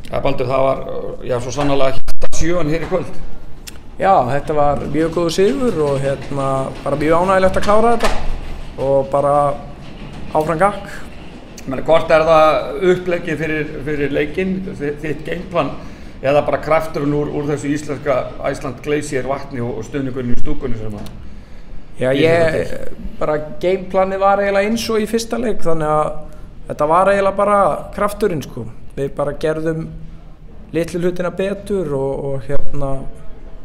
Ja, Baldur, það var, já, svo sannarlega hjarta sjöan hér í kvöld. Já, þetta var mjög góður sigur og bara mjög ánægilegt að klára þetta og bara áfram gakk. Men hvort það uppleggið fyrir leikinn, þitt gameplan, eða bara krafturinn úr þessu íslenska Iceland Glacier vatni og stuðningurinn í stúkunni sem að... Já, bara gameplanið var eiginlega eins og í fyrsta leik, þannig að þetta var eiginlega bara krafturinn, sko. Við bara gerðum litlu hlutina betur og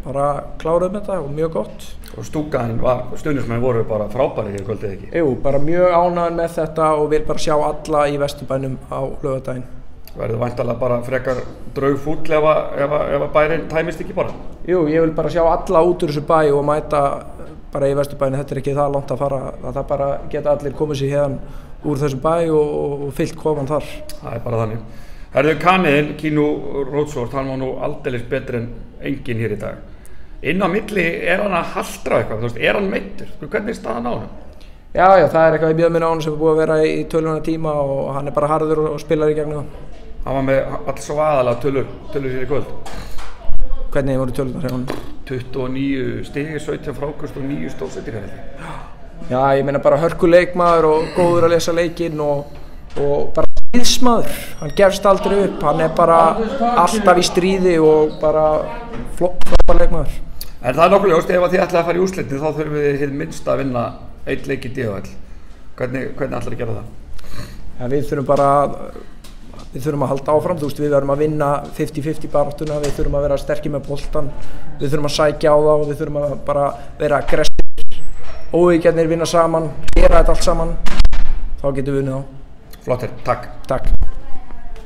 bara kláruðum þetta og mjög gott. Og stuðningsmenn voru bara frábæri hér kvöldið ekki? Jú, bara mjög ánægður með þetta og vil bara sjá alla í Vesturbænum á laugardaginn. Verður væntanlega bara frekar draugfúll ef bærinn tæmist ekki bara? Jú, ég vil bara sjá alla út úr þessu bæ og mæta bara í Vesturbænum. Þetta ekki það langt að fara, að það bara geta allir komið sér hérna úr þessum bæ og fyllt koman þar. Það bara þannig. Herðu, kaniðinn, Keanu Roadsworth, hann var nú aldeilis betri en enginn hér í dag. Inn á milli hann að haltra eitthvað, þú veist, hann meiddur? Hvernig staðan á hann? Já, það eitthvað í mjög minna á hann sem búið að vera í tölvuna tíma og hann bara harður og spilar í gegnum það. Hann var með alls svo aðalega tölur hér í kvöld. Hvernig voru tölunar hjá hann? 29 stig, 17 frákast og 9 stóðsendingar held ég. Já, ég meina bara hörkuleikmaður og góður að lesa leikinn og bara liðsmaður. Hann gefst aldrei upp, hann bara alltaf í stríði og bara frábær leikmaður. En það nokkuð ljóst, ef þið ætlaði að fara í úrslitin þá þurfum við hið minnst að vinna einn leik í DHL. Hvernig ætlarðu að gera það? Ja, við þurfum að halda áfram, þú veist, við verðum að vinna 50-50 baráttuna, við þurfum að vera sterkir með boltan, við þurfum að sækja á þá, við þurfum að bara vera aggressífir, óeigjarnir vinna saman, gera þetta allt saman, þá getum við unnið á. Flottir, takk. Takk.